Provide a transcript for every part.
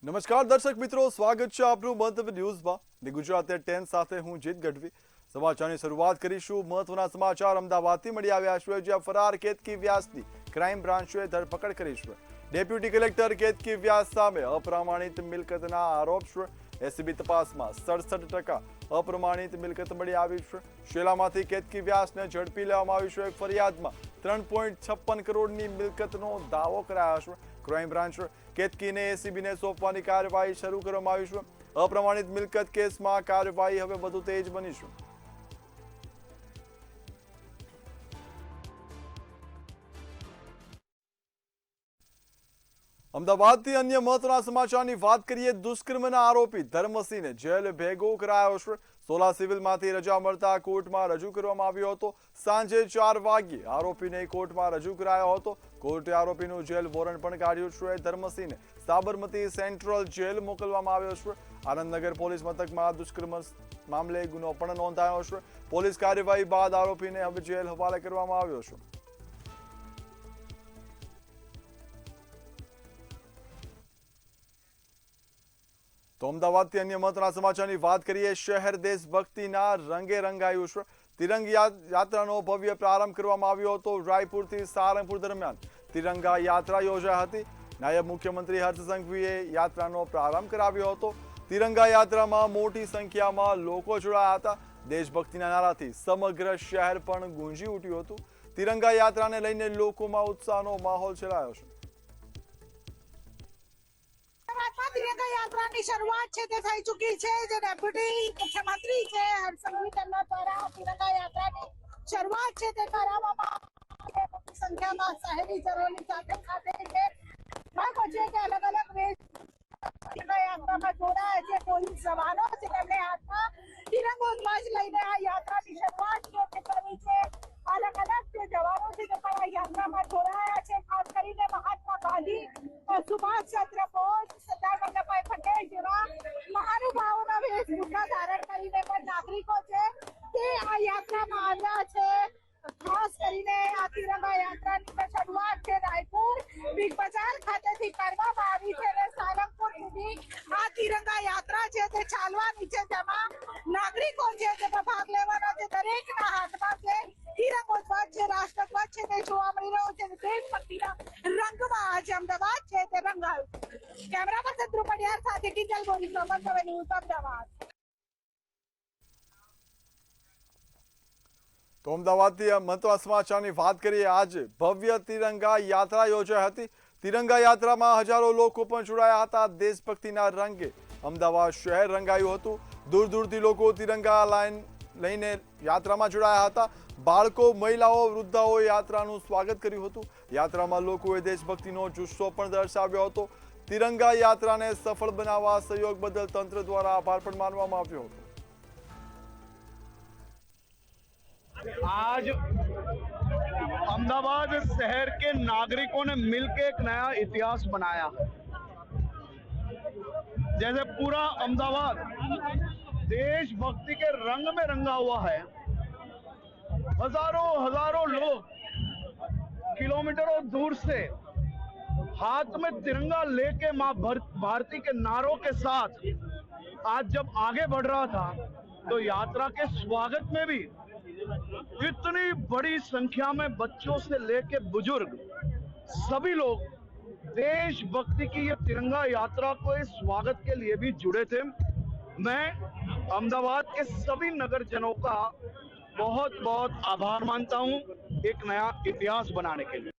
નમસ્કાર દર્શક મિત્રો, સ્વાગત છે આપનું મંતવ્ય ન્યૂઝમાં. ગુજરાત 10 સાથે હું જીત ગઢવી. સમાચારની શરૂઆત કરીશું. મહત્વના સમાચાર અમદાવાદથી મળી આવ્યા છે, જ્યાં ફરાર કેતકી વ્યાસની ક્રાઇમ બ્રાન્ચે ધરપકડ કરી છે. ડેપ્યુટી કલેક્ટર કેતકી વ્યાસ સામે અપ્રમાણિત મિલકતના આરોપ છે. એસીબી તપાસમાં 67% અપ્રમાણિત મિલકત મળી આવી છે. શેલામાંથી કેતકી વ્યાસને ઝડપી લેવામાં આવી છે. ફરિયાદમાં 3.56 કરોડની મિલકતનો દાવો કરાયો છે. ક્રાઇમ બ્રાન્ચ કેતકીને એસીબીને સોંપવાની કાર્યવાહી શરૂ કરવામાં આવી છે. અપ્રમાણિત મિલકત કેસમાં કાર્યવાહી હવે વધુ તેજ બની છે. અમદાવાદથી અન્ય મહત્વના સમાચારની વાત કરીએ. દુષ્કર્મના આરોપી ધર્મસિંહને જેલ ભેગો કરાયો છે. સોલા સિવિલમાંથી રજા મળતા કોર્ટમાં રજૂ કરવામાં આવ્યો હતો. સાંજે 4 વાગ્યે આરોપીને કોર્ટમાં રજૂ કરાયો હતો. કોર્ટે આરોપીનું જેલ વોરંટ પણ કાઢ્યું છે. ધર્મસિંહને સાબરમતી સેન્ટ્રલ જેલ મોકલવામાં આવ્યો છે. આનંદનગર પોલીસ મથકમાં દુષ્કર્મ મામલે ગુનો પણ નોંધાયો છે. પોલીસ કાર્યવાહી બાદ આરોપીને હવે જેલ હવાલે કરવામાં આવ્યો છે. તો અમદાવાદથી અન્ય મહત્વના સમાચારની વાત કરીએ. શહેર દેશભક્તિના રંગે રંગાયું છે. તિરંગા યાત્રાનો ભવ્ય પ્રારંભ કરવામાં આવ્યો હતો. રાયપુરથી સારંગપુર દરમિયાન તિરંગા યાત્રા યોજાઈ હતી. નાયબ મુખ્યમંત્રી હર્ષ સંઘવીએ યાત્રાનો પ્રારંભ કરાવ્યો હતો. તિરંગા યાત્રામાં મોટી સંખ્યામાં લોકો જોડાયા હતા. દેશભક્તિના નારાથી સમગ્ર શહેર પણ ગુંજી ઉઠ્યું હતું. તિરંગા યાત્રાને લઈને લોકોમાં ઉત્સાહનો માહોલ છવાયો છે. તિરંગા યાત્રાની શરૂઆત છે તે થઈ ચૂકી છે. જે ડેપ્યુટી મુખ્યમંત્રી છે હર્ષ સંઘવી તેમના દ્વારા તિરંગા યાત્રાની શરૂઆત છે તે કરાવવામાં મોટી સંખ્યામાં શહેરીજનોની સાથે સાથે છે કે અલગ અલગ તિરંગા યાત્રામાં જોડાયા છે. પોલીસ જવાનો છે, તેમણે હાથમાં તિરંગો ધ્વજ લઈને આ યાત્રાની શરૂઆત છે કરવી છે. અલગ અલગ જે જવાનો છે તે પણ આ યાત્રામાં જોડાયા છે. ખાસ કરીને મહાત્મા ગાંધી, સુભાષચંદ્ર બોઝ, સરદાર વલ્લભભાઈ પટેલ જેવા મહાનુભાવોના વેશભૂષા ધારણ કરીને પણ નાગરિકો છે તે આ યાત્રામાં આવ્યા છે. ખાસ કરીને આ તિરંગા યાત્રાની શરૂઆત છે રાયપુર બિગ બજાર ખાતેથી કરવામાં આવી છે અને સારંગપુર સુધી આ તિરંગા યાત્રા છે તે ચાલવાની છે, જેમાં નાગરિકો છે તે ભાગ લેવાના છે. દરેકના હાથમાં છે તિરંગો ધ્વજ છે, રાષ્ટ્રધ્વજ છે તે જોવા મળી રહ્યો છે. દેશભક્તિના રંગમાં આજે અમદાવાદ છે તે રંગાયું છે. કેમેરા પર્સન ધ્રુવ પડિયાર સાથે કિંજલ ગોરી, મંતવ્ય ન્યૂઝ, અમદાવાદ. તો અમદાવાદથી મહત્વના સમાચારની વાત કરીએ. આજે ભવ્ય તિરંગા યાત્રા યોજાઈ હતી. તિરંગા યાત્રામાં હજારો લોકો પણ જોડાયા હતા. દેશભક્તિના રંગે અમદાવાદ શહેર રંગાયું હતું. દૂર દૂરથી લોકો તિરંગા લાઈન લઈને યાત્રામાં જોડાયા હતા. બાળકો, મહિલાઓ, વૃદ્ધાઓએ યાત્રાનું સ્વાગત કર્યું હતું. યાત્રામાં લોકોએ દેશભક્તિનો જુસ્સો પણ દર્શાવ્યો હતો. તિરંગા યાત્રાને સફળ બનાવવા સહયોગ બદલ તંત્ર દ્વારા આભાર પણ માનવામાં આવ્યો હતો. आज अहमदाबाद शहर के नागरिकों ने मिलकर एक नया इतिहास बनाया है. जैसे पूरा अहमदाबाद देशभक्ति के रंग में रंगा हुआ है. हजारों लोग किलोमीटरों दूर से हाथ में तिरंगा लेके मां भारती के नारों के साथ आज जब आगे बढ़ रहा था, तो यात्रा के स्वागत में भी इतनी बड़ी संख्या में बच्चों से लेके बुजुर्ग सभी लोग देशभक्ति की ये तिरंगा यात्रा को इस स्वागत के लिए भी जुड़े थे. मैं अहमदाबाद के सभी नगरजनों का बहुत बहुत आभार मानता हूं एक नया इतिहास बनाने के लिए.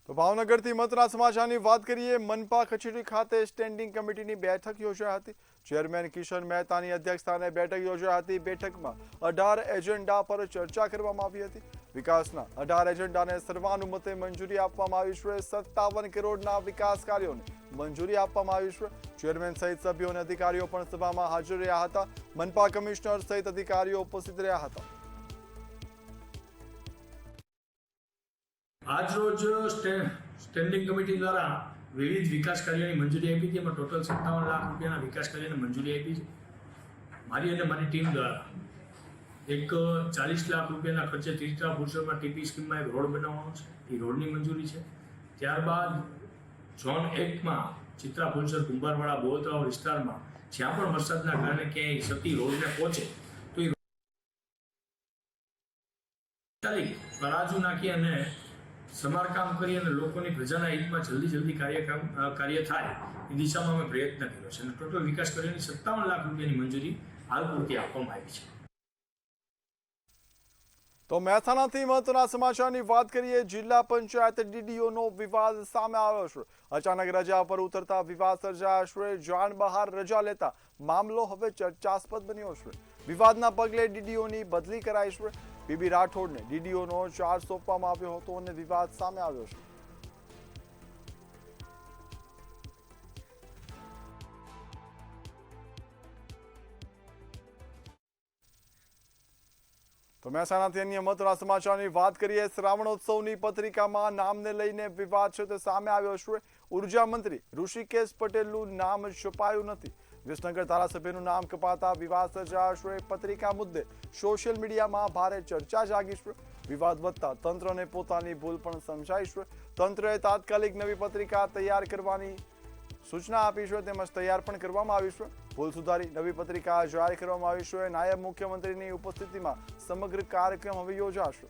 તો ભાવનગરથી મહત્વના સમાચારની વાત કરીએ. મનપા કચેરી ખાતે સ્ટેન્ડિંગ કમિટીની બેઠક યોજાઈ હતી. ચેરમેન કિશન મહેતાની અધ્યક્ષસ્થાને બેઠક યોજાઈ હતી. બેઠકમાં 18 એજન્ડા પર ચર્ચા કરવામાં આવી હતી. વિકાસના 18 એજન્ડાને સર્વાનુમતે મંજૂરી આપવામાં આવી છે. 57 કરોડના વિકાસ કાર્યોને મંજૂરી આપવામાં આવી છે. ચેરમેન સહિત સભ્યો અને અધિકારીઓ પણ સભામાં હાજર રહ્યા હતા. મનપા કમિશનર સહિત અધિકારીઓ ઉપસ્થિત રહ્યા હતા. આજ રોજ સ્ટેન્ડિંગ કમિટી દ્વારા વિવિધ વિકાસ કાર્યોની મંજૂરી આપી હતી. એમાં ટોટલ 57 લાખ રૂપિયાના વિકાસ કાર્યોને મંજૂરી આપી છે. મારી અને મારી ટીમ દ્વારા એક 40 લાખ રૂપિયાના ખર્ચે તીર્થા ભૂષણમાં ટીપી સ્કીમમાં એક રોડ બનાવવાનો છે. એ રોડની મંજૂરી છે. ત્યારબાદ ઝોન 1માં ચિત્રા ફુલસર કુંભારવાડા બોરતળાવ વિસ્તારમાં જ્યાં પણ વરસાદના કારણે ક્યાંય ક્ષતિ રોડને પહોંચે તો એ તાત્કાલિક તરાજુ નાખી અને સમારકામ કરી અને લોકોની પ્રજાના હિતમાં જલ્દી કાર્ય થાય એ દિશામાં અમે પ્રયત્ન કર્યો છે અને ટોટલ વિકાસ કાર્યોની 57 લાખ રૂપિયાની મંજૂરી હાલ પૂરતી આપવામાં આવી છે. તો મહેસાણાથી મહત્વના સમાચારની વાત કરીએ. જિલ્લા પંચાયત ડીડીઓનો વિવાદ સામે આવ્યો છે. અચાનક રજા પર ઉતરતા વિવાદ સર્જાયો છે. જાણ બહાર રજા લેતા મામલો હવે ચર્ચાસ્પદ બન્યો છે. વિવાદના પગલે ડીડીઓની બદલી કરાઈ છે. પીબી રાઠોડને ડીડીઓનો ચાર્જ સોંપવામાં આવ્યો હતો અને વિવાદ સામે આવ્યો છે. તો મહેસાણાથી અન્ય મહત્વના સમાચારની વાત કરીએ. શ્રાવણોત્સવની પત્રિકામાં નામને લઈને વિવાદ છે તે સામે આવ્યો છે. ઉર્જા મંત્રી ઋષિકેશ પટેલનું નામ છપાયું નથી. વિસનગર ધારાસભ્યનું નામ કપાતા વિવાદ સર્જાયો છે. પત્રિકા મુદ્દે સોશિયલ મીડિયામાં ભારે ચર્ચા જાગી છે. વિવાદ વધતા તંત્રને પોતાની ભૂલ પણ સમજાઈ છે. તંત્રએ તાત્કાલિક નવી પત્રિકા તૈયાર કરવાની સૂચના આપી છે તેમજ તૈયાર પણ કરવામાં આવી છે. ભૂલ સુધારી નવી પત્રિકા જાહેર કરવામાં આવી છે. નાયબ મુખ્યમંત્રીની ઉપસ્થિતિમાં સમગ્ર કાર્યક્રમ હવે યોજાશે.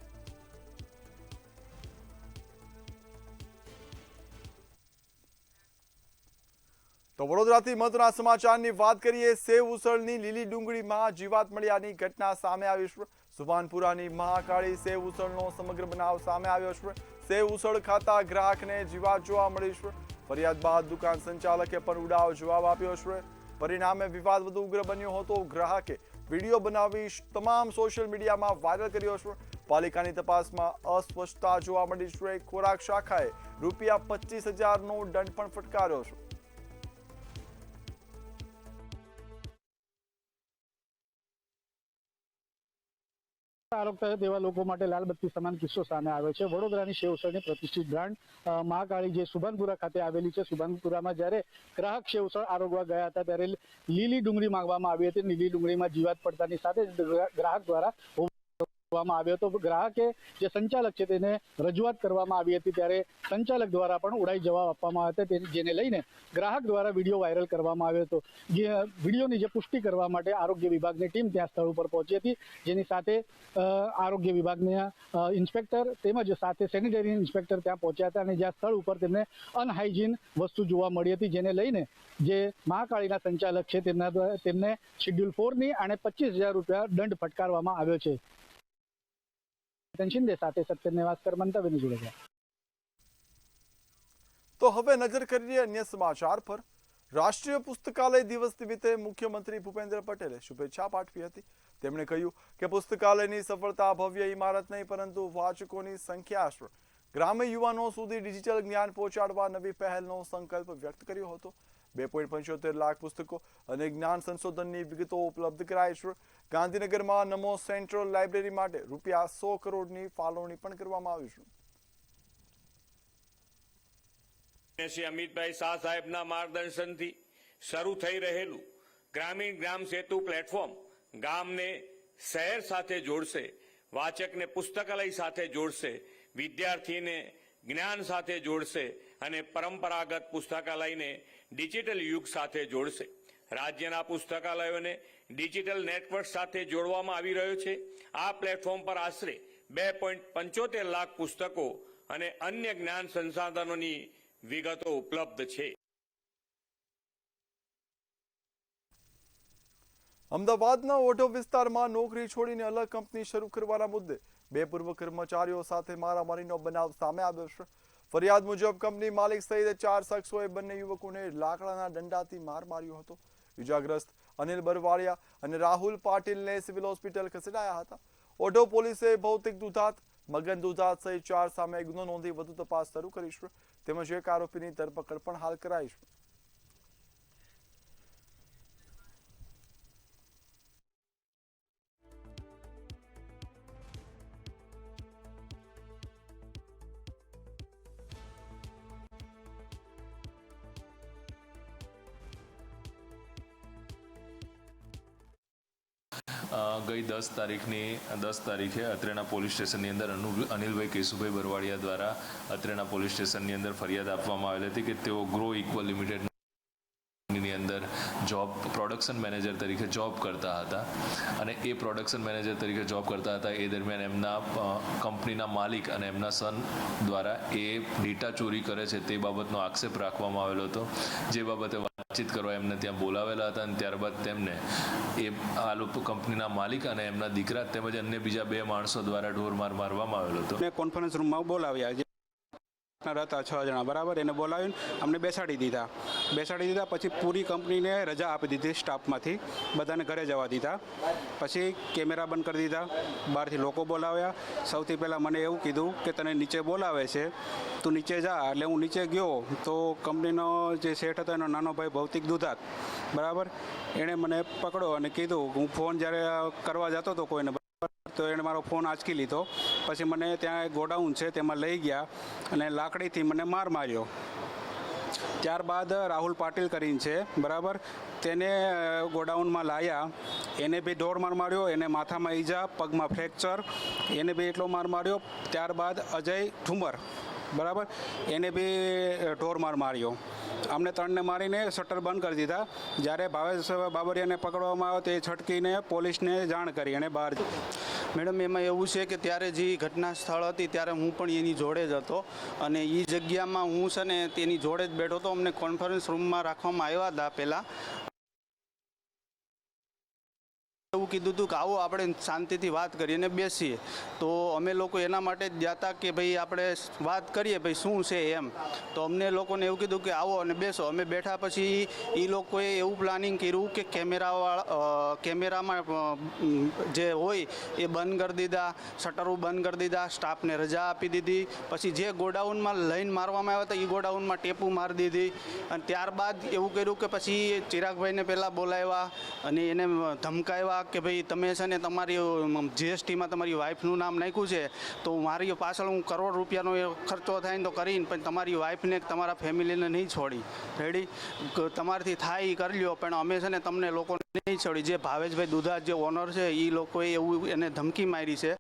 તો વડોદરાથી મહત્વના સમાચારની વાત કરીએ. સેવ ઉસળની લીલી ડુંગળીમાં જીવાત મળ્યાની ઘટના સામે આવી છે. સુભાનપુરાની મહાકાળી સેવ ઉસળનો સમગ્ર બનાવ સામે આવ્યો છે. સેવ ઉસળ ખાતા ગ્રાહકને જીવાત જોવા મળી છે. ફરિયાદ બાદ દુકાન સંચાલકે પણ ઉડાવ જવાબ આપ્યો છે. પરિણામે વિવાદ વધુ ઉગ્ર બન્યો હતો. ગ્રાહકે વિડીયો બનાવી તમામ સોશિયલ મીડિયામાં વાયરલ કર્યો છે. પાલિકાની તપાસમાં અસ્પષ્ટતા જોવા મળી છે. ખોરાક શાખાએ ₹25,000નો દંડ પણ ફટકાર્યો છે. આરોપ થયો તેવા લોકો માટે લાલબત્તી સમાન કિસ્સો સામે આવ્યો છે. વડોદરાની સેવસળની પ્રતિષ્ઠિત બ્રાન્ડ મહાકાળી જે સુભાનપુરા ખાતે આવેલી છે. સુભાનપુરામાં જ્યારે ગ્રાહક સેવસળ આરોગવા ગયા હતા ત્યારે લીલી ડુંગળી માંગવામાં આવી હતી. લીલી ડુંગળીમાં જીવાત પડતાની સાથે ગ્રાહક દ્વારા આવ્યો હતો. ગ્રાહકે જે સંચાલક છે તેને રજૂઆત કરવામાં આવી હતી ત્યારે સંચાલક દ્વારા પણ ઉડાઈ જવાબ આપવામાં આવ્યો હતો, જેને લઈને ગ્રાહક દ્વારા વિડીયો વાયરલ કરવામાં આવ્યો હતો. જે વિડીયોની જે પુષ્ટિ કરવા માટે આરોગ્ય વિભાગની ટીમ ત્યાં સ્થળ ઉપર પહોંચી હતી, જેની સાથે આરોગ્ય વિભાગના ઇન્સ્પેક્ટર તેમજ સાથે સેનિટરી ઇન્સ્પેક્ટર ત્યાં પહોંચ્યા હતા અને જ્યાં સ્થળ ઉપર તેમને અનહાઇજીન વસ્તુ જોવા મળી હતી, જેને લઈને જે મહાકાળીના સંચાલક છે તેમને શેડ્યુલ 4ની અને ₹25,000 દંડ ફટકારવામાં આવ્યો છે. શિંદે સાથે સત્ય નિવાસકર મંતવ્યની જોડે. તો હવે નજર કરીએ અન્ય સમાચાર પર. રાષ્ટ્રીય પુસ્તકાલય દિવસ નિમિત્તે મુખ્યમંત્રી ભૂપેન્દ્ર પટેલે શુભેચ્છા પાઠવી હતી. તેમણે કહ્યું કે પુસ્તકાલયની સફળતા ભવ્ય ઇમારત નહીં પરંતુ વાચકોની સંખ્યા છે. ગ્રામ્ય યુવાનો સુધી ડિજિટલ જ્ઞાન પહોંચાડવા નવી પહેલનો સંકલ્પ વ્યક્ત કર્યો હતો. 2.75 લાખ પુસ્તકો અને જ્ઞાન સંશોધનની વિગતો ઉપલબ્ધ કરાઈ છે. ગાંધીનગરમાં નમો સેન્ટ્રલ લાઇબ્રેરી માટે ₹100 કરોડની ફાળવણી પણ કરવામાં આવી છે. શ્રી અમિતભાઈ શાહ સાહેબના માર્ગદર્શનથી શરૂ થઈ રહેલું ગ્રામીણ ગ્રામ સેતુ પ્લેટફોર્મ ગામને શહેર સાથે જોડશે, વાચકને પુસ્તકાલય સાથે જોડશે, વિદ્યાર્થીને જ્ઞાન સાથે જોડશે અને પરંપરાગત પુસ્તકાલયને ડિજિટલ યુગ સાથે જોડશે. રાજ્યના પુસ્તકાલયોને ડિજિટલ નેટવર્ક સાથે જોડવામાં આવી રહ્યો છે. આ પ્લેટફોર્મ પર આશરે 2.75 લાખ પુસ્તકો અને અન્ય જ્ઞાન સંસાધનોની વિગતો ઉપલબ્ધ છે. અમદાવાદના ઓઢવ વિસ્તારમાં નોકરી છોડીને અલગ કંપની શરૂ કરવાના મુદ્દે 2 પૂર્વ કર્મચારીઓ સાથે મારામારીનો બનાવ સામે આવ્યો છે. ફરિયાદ મુજબ કંપની માલિક સહિત 4 શખ્સોએ બંને યુવકોને લાકડાના દંડાથી માર માર્યો હતો. ઇજાગ્રસ્ત અનિલ બરવાડિયા અને રાહુલ પાટીલને સિવિલ હોસ્પિટલ ખસેડાયા હતા. ઓઢવ પોલીસે ભૌતિક દુધાત, મગન દુધાત સહિત 4 સામે ગુનો નોંધી વધુ તપાસ શરૂ કરી છે. તેમજ એક આરોપીની ધરપકડ પણ હાલ કરાઈ છે. ગઈ 10 તારીખે અત્રેના પોલીસ સ્ટેશનની અંદર અનિલભાઈ કેશુભાઈ બરવાડિયા દ્વારા અત્રેના પોલીસ સ્ટેશનની અંદર ફરિયાદ આપવામાં આવેલી હતી કે તેઓ ગ્રો ઇક્વલ લિમિટેડ ની અંદર પ્રોડક્શન મેનેજર તરીકે જોબ કરતા હતા અને એ પ્રોડક્શન મેનેજર તરીકે જોબ કરતા હતા એ દરમિયાન એમના કંપનીના માલિક અને એમના સન દ્વારા એ ડેટા ચોરી કરે છે તે બાબતનો આક્ષેપ રાખવામાં આવેલો હતો, જે બાબતે વાતચીત કરવા એમને ત્યાં બોલાવેલા હતા અને ત્યારબાદ તેમને આ લોકો કંપનીના માલિક અને એમના દીકરા તેમજ અન્ય બીજા 2 માણસો દ્વારા ઢોરમાર મારવામાં આવેલો હતો. કોન્ફરન્સ રૂમમાં બોલાવ્યા હતા 6 જણા, બરાબર. એને બોલાવીને અમને બેસાડી દીધા. પછી પૂરી કંપનીને રજા આપી દીધી, સ્ટાફમાંથી બધાને ઘરે જવા દીધા. પછી કેમેરા બંધ કરી દીધા, બહારથી લોકો બોલાવ્યા. સૌથી પહેલાં મને એવું કીધું કે તને નીચે બોલાવે છે, તું નીચે જા. એટલે હું નીચે ગયો તો કંપનીનો જે શેઠ હતો એનો નાનો ભાઈ ભૌતિક દુધાત, બરાબર, એણે મને પકડો અને કીધું, હું ફોન જ્યારે કરવા જતો હતો કોઈને તો એણે મારો ફોન આંચકી લીધો. પછી મને ત્યાં ગોડાઉન છે તેમાં લઈ ગયા અને લાકડીથી મને માર્યો. ત્યારબાદ રાહુલ પાટીલ કરીને છે, બરાબર, તેને ગોડાઉનમાં લાવ્યા. એને બી ઢોરમાર માર્યો, એને માથામાં ઈજા, પગમાં ફ્રેક્ચર, એને બી એટલો માર્યો. ત્યારબાદ અજય ઠુમર, બરાબર, એને બી ઢોરમાર માર્યો. અમને 3ને મારીને શટર બંધ કરી દીધા. જ્યારે ભાવેશ બાબરિયાને પકડવામાં આવ્યો તે છટકીને પોલીસને જાણ કરી અને બહાર. મેડમ, એમાં એવું છે કે ત્યારે જે ઘટના સ્થળ હતી ત્યારે હું પણ એની જોડે જ હતો અને એ જગ્યામાં હું છે ને તેની જોડે જ બેઠો હતો. અમને કોન્ફરન્સ રૂમમાં રાખવામાં આવ્યા હતા પહેલાં. એવું કીધું હતું કે આવો આપણે શાંતિથી વાત કરીએ અને બેસીએ. તો અમે લોકો એના માટે જ ગયા હતા કે ભાઈ આપણે વાત કરીએ ભાઈ શું છે એમ. તો અમને લોકોને એવું કીધું કે આવો અને બેસો. અમે બેઠા પછી એ લોકોએ એવું પ્લાનિંગ કર્યું કે કેમેરામાં જે હોય એ બંધ કરી દીધા, શટરો બંધ કરી દીધા, સ્ટાફને રજા આપી દીધી. પછી જે ગોડાઉનમાં લઈને મારવામાં આવ્યા હતા એ ગોડાઉનમાં ટેપું મારી દીધી. અને ત્યારબાદ એવું કર્યું કે પછી ચિરાગભાઈને પહેલાં બોલાવ્યા અને એને ધમકાવ્યા કે ભાઈ તમે છે ને તમારી જીએસટીમાં તમારી વાઈફનું નામ નાખ્યું છે તો મારી પાછળ હું કરોડ રૂપિયાનો એ ખર્ચો થાય ને તો કરીને પણ તમારી વાઈફને તમારા ફેમિલીને નહીં છોડી. રેડી, તમારાથી થાય એ કરી લ્યો, પણ અમે છે ને તમને લોકોને નહીં છોડી. જે ભાવેશભાઈ દુધાત જે ઓનર છે એ લોકોએ એવું એને ધમકી મારી છે.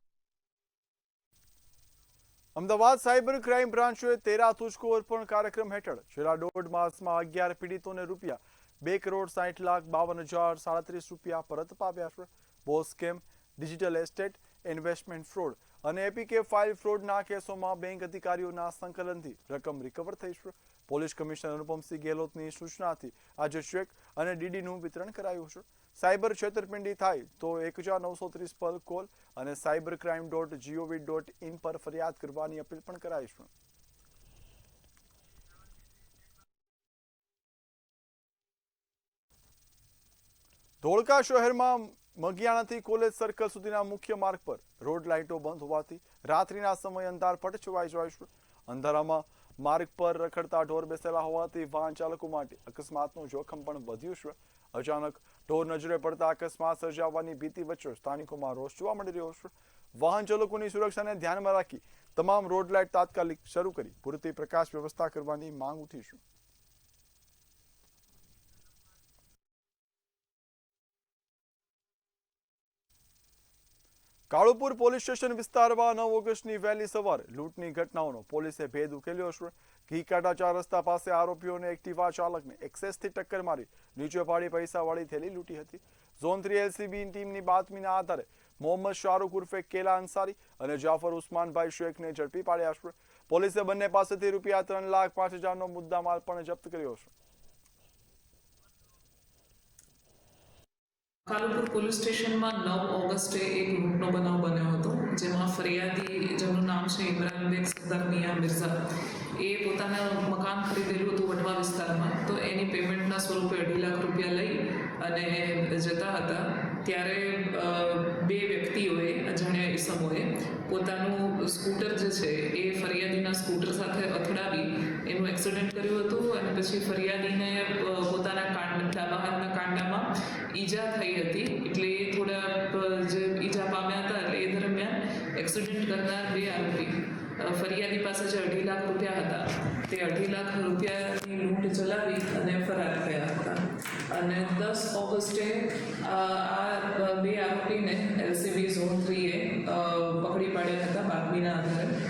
અમદાવાદ સાયબર ક્રાઇમ બ્રાન્ચે 13 તુજકો અર્પણ કાર્યક્રમ હેઠળ છેલ્લા 1.5 માસમાં 11 પીડિતોને રૂપિયા 2,60,52,037 રૂપિયા પરત પામ્યા છે. Boss scam, digital estate, investment fraud અને એપીકે ફાઇલ ફ્રોડના કેસોમાં બેંક અધિકારીઓના સંકલનથી રકમ રિકવર થઈ છે. પોલીસ કમિશનર અનુપમસિંહ ગેહલોતની સૂચનાથી આજે ચેક અને ડીડીનું વિતરણ કરાયું છે. સાયબર છેતરપિંડી થાય તો 1930 પર કોલ અને cybercrime.gov.in પર ફરિયાદ કરવાની અપીલ પણ કરાઈ છે. ધોળકા શહેરમાં મગિયાણાથી કોલેજ સર્કલ સુધીના મુખ્ય માર્ગ પર રોડ લાઇટો બંધ હોવાથી રાત્રિના સમયે અંધારપટ છવાઈ જાય છે. અંધારામાં માર્ગ પર રખડતા ઢોર બેસેલા હોવાથી વાહન ચાલકો માટે અકસ્માતનું જોખમ પણ વધ્યું છે. અચાનક ઢોર નજરે પડતા અકસ્માત સર્જાવાની ભીતિ વચ્ચે સ્થાનિકોમાં રોષ જોવા મળી રહ્યો છે. વાહન ચાલકોની સુરક્ષાને ધ્યાનમાં રાખી તમામ રોડ લાઇટ તાત્કાલિક શરૂ કરી પૂરતી પ્રકાશ વ્યવસ્થા કરવાની માંગ ઉઠી છે. કાળુપુર પોલીસ સ્ટેશન વિસ્તારમાં 9 ઓગસ્ટની વહેલી સવારે લૂંટની ઘટનાઓનો પોલીસે ભેદ ઉકેલ્યો છે. ઘીકાટા 4 રસ્તા પાસે આરોપીઓને એક્ટિવા ચાલકને એક્સેસથી ટક્કર મારી નીચે પાડી પૈસાવાળી થેલી લૂંટી હતી. ઝોન 3 એલસીબી ટીમની બાતમીના આધારે મોહમ્મદ શાહરૂખ ઉર્ફે કેલા અંસારી અને જાફર ઉસ્માનભાઈ શેખને ઝડપી પાડ્યા છે. પોલીસે બંને પાસેથી રૂપિયા 3,05,000નો મુદ્દામાલ પણ જપ્ત કર્યો છે. કાલુપુર પોલીસ સ્ટેશનમાં 9 ઓગસ્ટે એક લૂંટનો બનાવ બન્યો હતો, જેમાં ફરિયાદી જેનું નામ છે ઇમરાનબેગ સરદાર મિયા મિર્ઝા, એ પોતાના મકાન ખરીદેલું હતું વડવા વિસ્તારમાં. તો એની પેમેન્ટના સ્વરૂપે 2.5 લાખ રૂપિયા લઈ અને જતા હતા. ત્યારે 2 વ્યક્તિઓએ, અજાણ્યા ઈસમોએ, પોતાનું સ્કૂટર જે છે એ ફરિયાદીના સ્કૂટર સાથે અથડાવી એનું એક્સિડન્ટ કર્યું હતું અને પછી ફરિયાદીને પોતાના વાહનના કાંડામાં ઈજા થઈ હતી. એટલે એ થોડા જે ઈજા પામ્યા હતા એટલે એ દરમિયાન એક્સિડન્ટ કરનાર 2 આરોપી ફરિયાદી પાસે જે 2.5 લાખ રૂપિયા હતા તે 2.5 લાખ રૂપિયાની લૂંટ ચલાવી અને ફરાર થયા હતા. અને 10 ઓગસ્ટે આ બે આરોપીને LCB ઝોન 3 પકડી પાડ્યા હતા બાતમીના આધારે.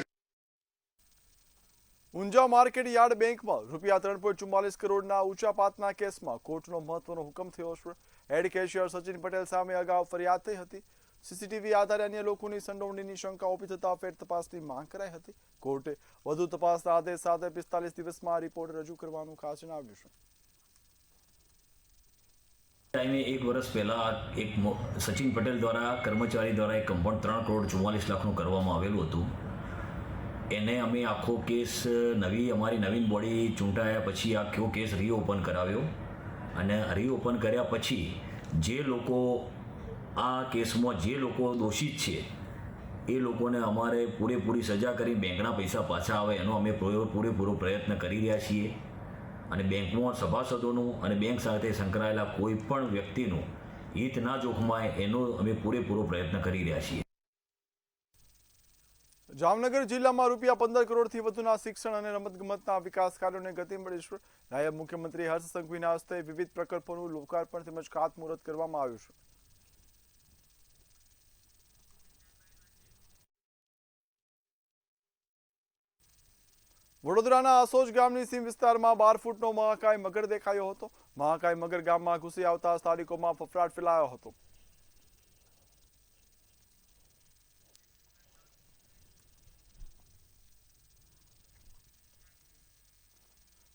ઊંઝા માર્કેટ યાર્ડ બેંકમાં ₹3.44 કરોડના ઉચાપાતના કેસમાં કોર્ટનો મહત્વનો હુકમ થયો છે. હેડ કેશિયર સચિન પટેલ સામે અગાઉ ફરિયાદ થઈ હતી. સીસીટીવી આધારે અન્ય લોકોની સંડોવણીની શંકા ઊભી થતા ફેર તપાસની માંગ કરાઈ હતી. કોર્ટે વધુ તપાસના આદેશ સાથે 45 દિવસમાં રિપોર્ટ રજૂ કરવાનું ખાસ જણાવ્યું છે. ટાઈમે 1 વર્ષ પહેલા એક સચિન પટેલ દ્વારા કર્મચારી દ્વારા એક કમ્પાઉન્ડ 3.44 કરોડનું કરવામાં આવેલું હતું. એને અમે આખો કેસ અમારી નવીન બોડી ચૂંટાયા પછી આખો કેસ રીઓપન કરાવ્યો અને રીઓપન કર્યા પછી જે લોકો આ કેસમાં જે લોકો દોષિત છે એ લોકોને અમારે પૂરેપૂરી સજા કરી બેંકના પૈસા પાછા આવે એનો અમે પૂરેપૂરો પ્રયત્ન કરી રહ્યા છીએ અને બેંકમાં સભાસદોનું અને બેંક સાથે સંકળાયેલા કોઈ પણ વ્યક્તિનું હિત ના જોખમાય એનો અમે પૂરેપૂરો પ્રયત્ન કરી રહ્યા છીએ. જામનગર જિલ્લામાં ₹15 કરોડથી વધુના શિક્ષણ અને રમતગમતના વિકાસ કાર્યોને ગતિ મળી છે. નાયબ મુખ્યમંત્રી હર્ષ સંઘવીના હસ્તે વિવિધ પ્રકલ્પોનું લોકાર્પણ તેમજ ખાતમુહૂર્ત કરવામાં આવ્યું છે. વડોદરાના આસોજ ગામની સીમ વિસ્તારમાં 12 ફૂટનો મહાકાય મગર દેખાયો હતો. મહાકાય મગર ગામમાં ઘૂસી આવતા સ્થાનિકોમાં ફફડાટ ફેલાયો હતો.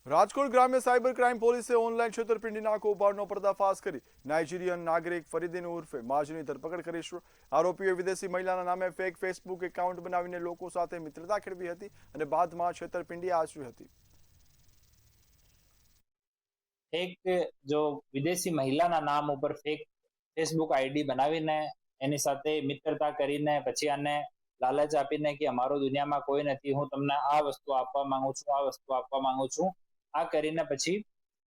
રાજકોટ ગ્રામ્ય સાયબર ક્રાઇમ પોલીસે ઓનલાઈન છેતરપિંડીના કૌભાંડનો પર્દાફાશ કરી નાઇજીરિયન નાગરિક ફરીદીન ઉર્ફે માજની ધરપકડ કરી છે. આરોપીએ વિદેશી મહિલાના નામે ફેક ફેસબુક એકાઉન્ટ બનાવીને લોકો સાથે મિત્રતા કેળવી હતી અને બાદમાં છેતરપિંડી આચરી હતી. એક જો વિદેશી મહિલાના નામ ઉપર ફેક ફેસબુક આઈડી બનાવીને એની સાથે મિત્રતા કરીને પછી આને લાલચ આપીને કે અમારો દુનિયામાં કોઈ નથી, હું તમને આ વસ્તુ આપવા માંગુ છું, આ વસ્તુ આપવા માંગુ છું, આ કરીને પછી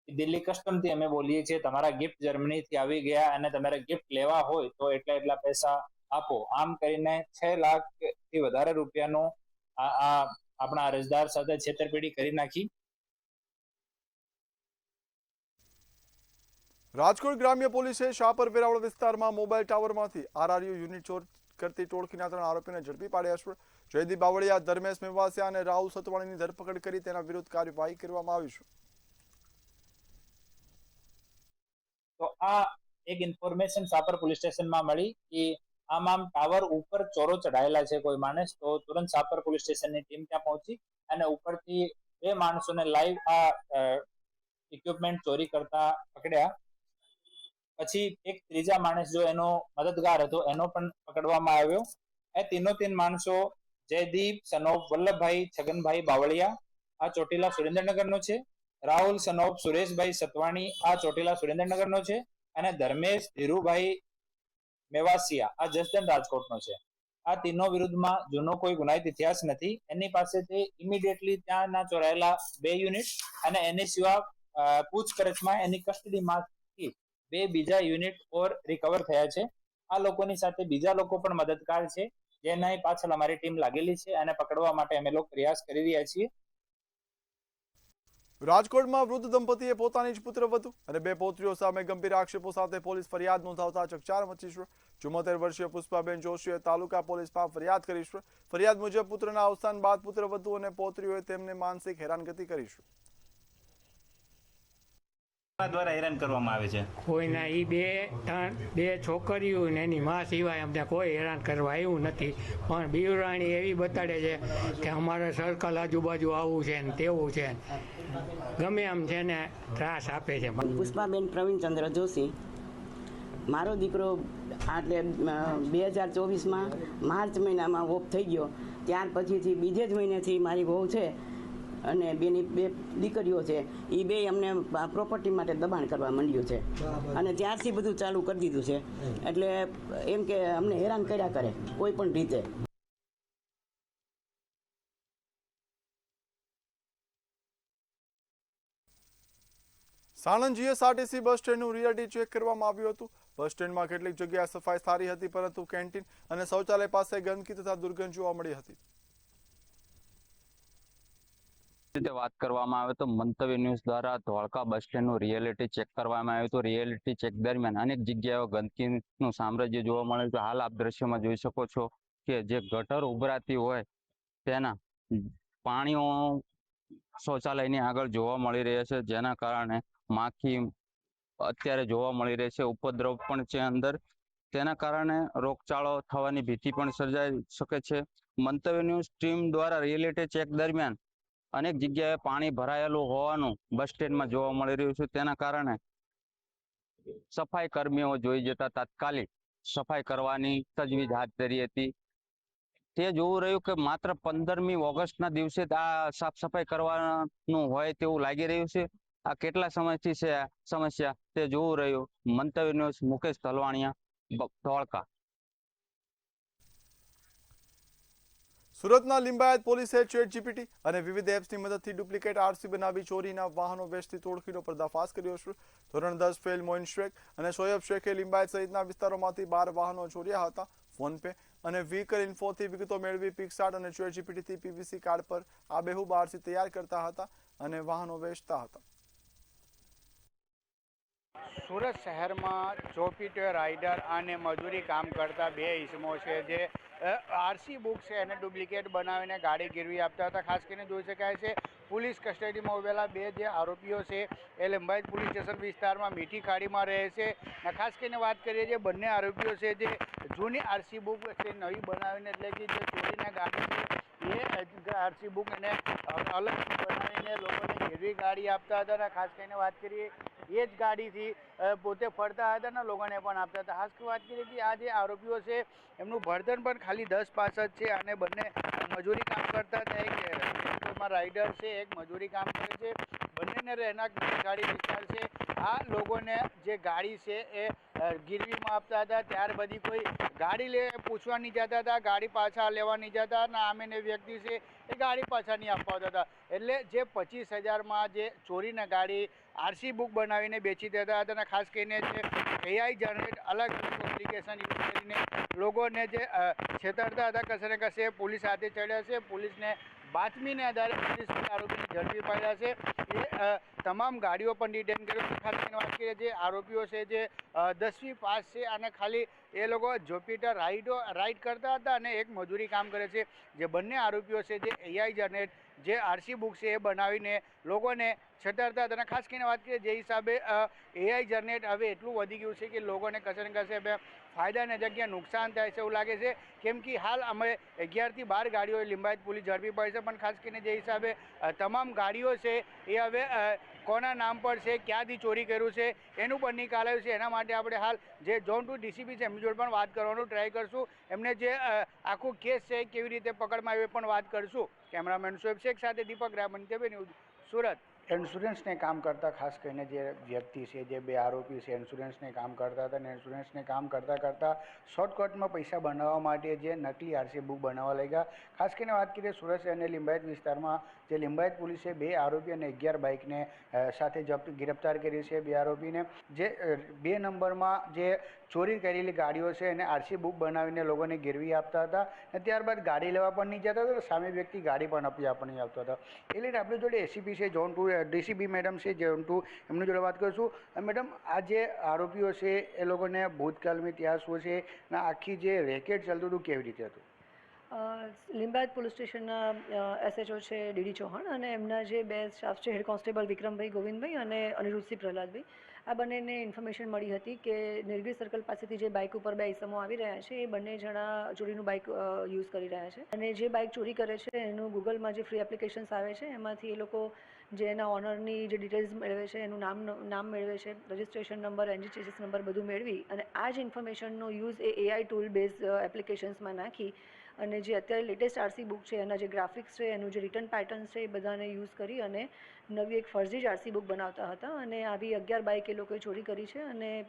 દિલ્હી કસ્ટમથી અમે બોલીએ છીએ તમારા ગિફ્ટ જર્મનીથી આવી ગયા અને તમારે ગિફ્ટ લેવા હોય તો એટલા પૈસા આપો. આમ કરીને 6 લાખથી વધારે રૂપિયાનો આપણા અરજદાર સાથે છેતરપિંડી કરી નાખી. રાજકોટ ગ્રામ્ય પોલીસે શાપર વેરાવળ વિસ્તારમાં મોબાઈલ ટાવરમાંથી RRU યુનિટ ચોર કરતી ટોળકીના 3 આરોપીને ઝડપી પાડ્યા છે. જયદીપ બાવળિયા, ધર્મેશ મેવાસિયા અને રાહુલ સતવાણીની ધરપકડ કરી તેના વિરુદ્ધ કાર્યવાહી કરવામાં આવી છે. તો આ એક ઇન્ફોર્મેશન શાપર પોલીસ સ્ટેશનમાં મળી કે આમ ટાવર ઉપર ચોરો ચઢાયેલા છે કોઈ માણસ, તો તુરંત શાપર પોલીસ સ્ટેશનની ટીમ ત્યાં પહોંચી અને ઉપરથી 2 માણસોને લાઈવ આ ઇક્વિપમેન્ટ ચોરી કરતા પકડ્યા. પછી એક ત્રીજા માણસ જો એનો મદદગાર હતો એનો પણ પકડવામાં આવ્યો. એ 3 માણસો જયદીપ સનોફ વલ્લભભાઈ છગનભાઈ બાવળિયા આ ચોટીલા સુરેન્દ્રનગરનો છે, રાહુલ સનોફ સુરેશભાઈ સતવાણી આ ચોટીલા સુરેન્દ્રનગરનો છે અને ધર્મેશ ધીરુભાઈ મેવાસિયા આ જસદણ રાજકોટનો છે. આ તીનો વિરુદ્ધમાં જૂનો કોઈ ગુનાહિત ઇતિહાસ નથી. એની પાસેથી ઇમિડિયેટલી ત્યાંના ચોરાયેલા 2 યુનિટ અને એની સિવાય પૂછપરછમાં એની કસ્ટડીમાંથી 2 બીજા યુનિટ ઓર રિકવર થયા છે. આ લોકોની સાથે બીજા લોકો પણ મદદગાર છે જેના પાછળ અમારી ટીમ લાગેલી છે અને પકડવા માટે અમે લોકો પ્રયાસ કરી રહ્યા છીએ. રાજકોટમાં વૃદ્ધ દંપતીએ પોતાની જ પુત્રવધુ અને 2 પૌત્રીઓ સામે ગંભીર આક્ષેપો સાથે પોલીસ ફરિયાદ નોંધાવતા ચકચાર મચી છે. 74 વર્ષીય પુષ્પાબેન જોશીએ તાલુકા પોલીસમાં ફરિયાદ કરી છે. ફરિયાદ મુજબ પુત્રના અવસાન બાદ પુત્રવધુ અને પૌત્રીઓએ તેમને માનસિક હેરાનગતિ કરી છે. દ્વારા હેરાન કરવામાં આવે છે. કોઈના એ 2 છોકરીઓ ને એની માં સિવાય અમને કોઈ હેરાન કરવા આવ્યું નથી, પણ બીવરાણી એવી બતાડે છે કે અમારે સર્કલ આજુબાજુ આવું છે ને તેવું છે, ગમે એમ છે ને ત્રાસ આપે છે. પુષ્પાબેન પ્રવીણચંદ્ર જોશી, મારો દીકરો એટલે 2024માં માર્ચ મહિનામાં ઓફ થઈ ગયો. ત્યાર પછીથી બીજે જ મહિનેથી મારી વહુ છે અને બેની 2 દીકરીઓ છે, એ 2 અમને પ્રોપર્ટી માટે દબાણ કરવા માંડ્યું છે અને ત્યારથી બધું ચાલુ કરી દીધું છે. એટલે એમ કે અમને હેરાન કર્યા કરે કોઈ પણ રીતે. સાણંદ GSRTC બસ સ્ટેન્ડનું રિયાલિટી ચેક કરવામાં આવ્યું હતું. બસ સ્ટેન્ડમાં કેટલીક જગ્યાએ સફાઈ સારી હતી, પરંતુ કેન્ટીન અને શૌચાલય પાસે ગંદકી તથા દુર્ગંધ જોવા મળી હતી. રીતે વાત કરવામાં આવે તો મંતવ્ય ન્યૂઝ દ્વારા ધોળકા બસ સ્ટેન્ડનું રિયાલિટી ચેક કરવામાં આવ્યું તો રિયાલિટી ચેક દરમિયાન અનેક જગ્યાએ ગંદકીનું સામ્રાજ્ય જોવા મળ્યું છે. હાલ આપ દ્રશ્યમાં જોઈ શકો છો કે જે ગટર ઉભરાતી હોય તેના પાણીઓ શૌચાલયની આગળ જોવા મળી રહ્યા છે, જેના કારણે માખી અત્યારે જોવા મળી રહી છે, ઉપદ્રવ પણ છે અંદર. તેના કારણે રોગચાળો થવાની ભીતિ પણ સર્જાઈ શકે છે. મંતવ્ય ન્યૂઝ ટીમ દ્વારા રિયાલિટી ચેક દરમિયાન અનેક જગ્યાએ પાણી ભરાયેલું હોવાનું બસ સ્ટેન્ડમાં જોવા મળી રહ્યું છે. તેના કારણે સફાઈ કર્મીઓ જોઈ જતા તાત્કાલિક સફાઈ કરવાની તજવીજ હાથ ધરી હતી. તે જોવું રહ્યું કે માત્ર 15મી ઓગસ્ટના દિવસે જ આ સાફ સફાઈ કરવાનું હોય તેવું લાગી રહ્યું છે. આ કેટલા સમયથી છે આ સમસ્યા તે જોવું રહ્યું. મંતવ્ય ન્યૂઝ મુકેશ તલવાણિયા, ધોળકા. સુરતના લિંબાયત પોલીસે ChatGPT અને વિવિધ એપ્સની મદદથી ડુપ્લિકેટ આરસી બનાવી ચોરીના વાહનો વેચતી ટોળકીનો પર્દાફાશ કર્યો છે. ધોરણ 10 ફેલ મોઇન શેખ અને શોયબ શેખે લિંબાયત સહિતના વિસ્તારોમાંથી 12 વાહનો ચોર્યા હતા. ફોનપે અને વ્હીકલ ઇન્ફોથી વિગતો મેળવી પિક્સાર્ટ અને ChatGPTથી PVC કાર્ડ પર આબેહૂબ આરસી તૈયાર કરતા હતા અને વાહનો વેચતા હતા. સુરત શહેરમાં ચોપીટર રાઇડર અને મજૂરી કામ કરતા બે ઇસમો છે જે આરસી બુક છે એને ડુપ્લિકેટ બનાવીને ગાડી ગીરવી આપતા હતા. ખાસ કરીને જોઈ શકાય છે પોલીસ કસ્ટડીમાં ઉભેલા બે જે આરોપીઓ છે એ લિંબાયત પોલીસ સ્ટેશન વિસ્તારમાં મીઠી ખાડીમાં રહે છે. અને ખાસ કરીને વાત કરીએ જે બંને આરોપીઓ છે જે જૂની આરસી બુક છે નવી બનાવીને એટલે કે જે ચોરીના ગાડી છે એ આરસી બુક એને અલગથી બનાવીને લોકોને ગીરવી ગાડી આપતા હતા. અને ખાસ કરીને વાત કરીએ એ જ ગાડીથી પોતે ફરતા હતા ને લોકોને પણ આપતા હતા. ખાસ વાત કરીએ કે આ જે આરોપીઓ છે એમનું ભણતર પણ ખાલી 10 પાસ જ છે અને બંને મજૂરી કામ કરતા હતા. એક રાઇડર છે, એક મજૂરી કામ કરે છે. બંનેને રહેણાંક ગાડી વિસ્તાર છે. આ લોકોને જે ગાડી છે એ ગીરવીમાં આપતા હતા. ત્યાર બધી કોઈ ગાડી પૂછવા નહીં જતા હતા, ગાડી પાછા લેવા નહીં જતા અને આમેને વ્યક્તિ છે એ ગાડી પાછા નહીં આપવા હતા. એટલે જે 25,000માં જે ચોરીને ગાડી આરસી બુક બનાવીને બેચી દેતા હતા. અને ખાસ કરીને જે AI જનરેટ અલગ એપ્લિકેશન યુઝ કરીને લોકોને જે છેતરતા હતા કશે ને કશે પોલીસ હાથે ચડ્યા છે. પોલીસને બાતમીને આધારે પોલીસ આરોપીને ઝડપી પાડ્યા છે. એ તમામ ગાડીઓ પણ ડિટેન કર્યો. ખાસ કરીને વાત કરીએ જે આરોપીઓ છે જે 10મી પાસ છે અને ખાલી એ લોકો જોપીટર રાઇડ કરતા હતા અને એક મજૂરી કામ કરે છે. જે બંને આરોપીઓ છે જે AI જનરેટ જે આરસી બુક છે એ બનાવીને લોકોને છેતરતા હતા. અને ખાસ કરીને વાત કરીએ જે હિસાબે AI જનરેટ હવે એટલું વધી ગયું છે કે લોકોને કશે ને કશે ફાયદાની જગ્યાએ નુકસાન થાય છે એવું લાગે છે. કેમ કે હાલ અમે 11 થી 12 ગાડીઓ લિંબાયત પોલીસ ઝડપી પાડી છે. પણ ખાસ કરીને જે હિસાબે તમામ ગાડીઓ છે એ હવે કોના નામ પર છે, ક્યાંથી ચોરી કર્યું છે એનું પણ નિકાલ આવ્યું છે. એના માટે આપણે હાલ જે ઝોન 2 DCP છે એમની જોડે પણ વાત કરવાનું ટ્રાય કરશું. એમને જે આખું કેસ છે કેવી રીતે પકડમાં આવ્યો એ પણ વાત કરશું. કેમેરામેન શોએબ શેખ સાથે દીપક રામન, કેબી ન્યૂઝ, સુરત. ઇન્સ્યોરન્સને કામ કરતા ખાસ કરીને જે વ્યક્તિ છે જે બે આરોપી છે ઇન્સ્યોરન્સને કામ કરતા હતા અને ઇન્સ્યોરન્સને કામ કરતાં શોર્ટકટમાં પૈસા બનાવવા માટે જે નકલી આરસી બુક બનાવવા લાગ્યા. ખાસ કરીને વાત કરીએ સુરત અને લિંબાયત વિસ્તારમાં જે લિંબાયત પોલીસે 2 આરોપી અને 11 બાઇકને સાથે ગિરફ્તાર કરી છે. 2 આરોપીને જે 2 નંબરમાં જે ચોરી કરેલી ગાડીઓ છે એને આરસી બુક બનાવીને લોકોને ગીરવી આપતા હતા અને ત્યારબાદ ગાડી લેવા પણ નહીં જતા હતા. સામે વ્યક્તિ ગાડી પણ આપણી આપતા હતા. એ લઈને આપણી જોડે એસીપી છે ઝોન 2 DCP મેડમ છે ઝોન 2 એમની જોડે વાત કરીશું. મેડમ, આ જે આરોપીઓ છે એ લોકોને ભૂતકાળમાં ઇતિહાસ શું છે અને આખી જે રેકેટ ચાલતું હતું કેવી રીતે હતું? લિંબાયત પોલીસ સ્ટેશનના SHO છે DD ચૌહાણ અને એમના જે 2 સ્ટાફ છે હેડ કોન્સ્ટેબલ વિક્રમભાઈ ગોવિંદભાઈ અને અનિરુદ્ધસિંહ પ્રહલાદભાઈ, આ બંનેને ઇન્ફોર્મેશન મળી હતી કે નિર્ગી સર્કલ પાસેથી જે બાઇક ઉપર 2 ઇસમો આવી રહ્યા છે એ બંને જણા ચોરીનું બાઇક યુઝ કરી રહ્યા છે અને જે બાઇક ચોરી કરે છે એનું ગૂગલમાં જે ફ્રી એપ્લિકેશન્સ આવે છે એમાંથી એ લોકો જે એના ઓનરની જે ડિટેલ્સ મેળવે છે એનું નામ મેળવે છે, registration number, engine chassis number બધું મેળવી અને આ જ ઇન્ફોર્મેશનનો યુઝ એ AI ટૂલ બેઝ એપ્લિકેશન્સમાં નાખી અને જે અત્યારે લેટેસ્ટ આરસી બુક છે એના જે ગ્રાફિક્સ છે, એનું જે રિટર્ન પેટર્ન્સ છે એ બધાને યુઝ કરી અને નવી એક ફરજી જ આરસી બુક બનાવતા હતા અને આવી 11 બાઇક એ લોકોએ ચોરી કરી છે અને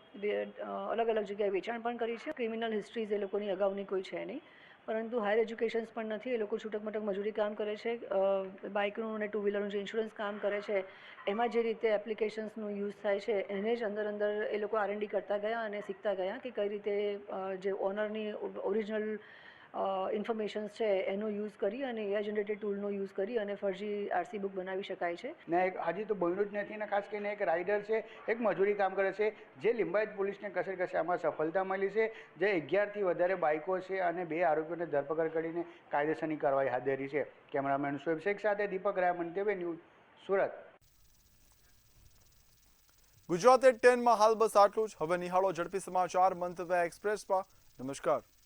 અલગ અલગ જગ્યાએ વેચાણ પણ કરી છે. ક્રિમિનલ હિસ્ટ્રીઝ એ લોકોની અગાઉની કોઈ છે નહીં, પરંતુ હાયર એજ્યુકેશન્સ પણ નથી. એ લોકો છૂટક મટક મજૂરી કામ કરે છે. બાઇકનું અને 2 વ્હીલરનું જે ઇન્સ્યોરન્સ કામ કરે છે એમાં જે રીતે એપ્લિકેશન્સનું યુઝ થાય છે એને જ અંદર એ લોકો R&D કરતા ગયા અને શીખતા ગયા કે કઈ રીતે જે ઓનરની ઓરિજિનલ ઇન્ફોર્મેશન્સ છે એનો યુઝ કરી અને એઆઈ જનરેટેડ ટૂલનો યુઝ કરી અને ફરજી આરસી બુક બનાવી શકાય છે. ને એક હજી તો બન્યું જ નથી ને ખાસ કરીને એક રાઇડર છે, એક મજૂરી કામ કરે છે, જે લિંબાયત પોલીસને કસે આમાં સફળતા મળી છે, જે 11થી વધારે બાઇકો છે અને 2 આરોપીઓને ધરપકડ કરીને કાયદેસરની કાર્યવાહી હાથ ધરી છે. કેમેરામેન શોએબ શેખ સાથે દીપક રાય, મંતવ્ય ન્યૂઝ, સુરત. ગુજરાત એટ 10 માં હાલ બસ આટલું જ. હવે નિહાળો ઝડપી સમાચાર મંતવ્ય એક્સપ્રેસમાં. નમસ્કાર.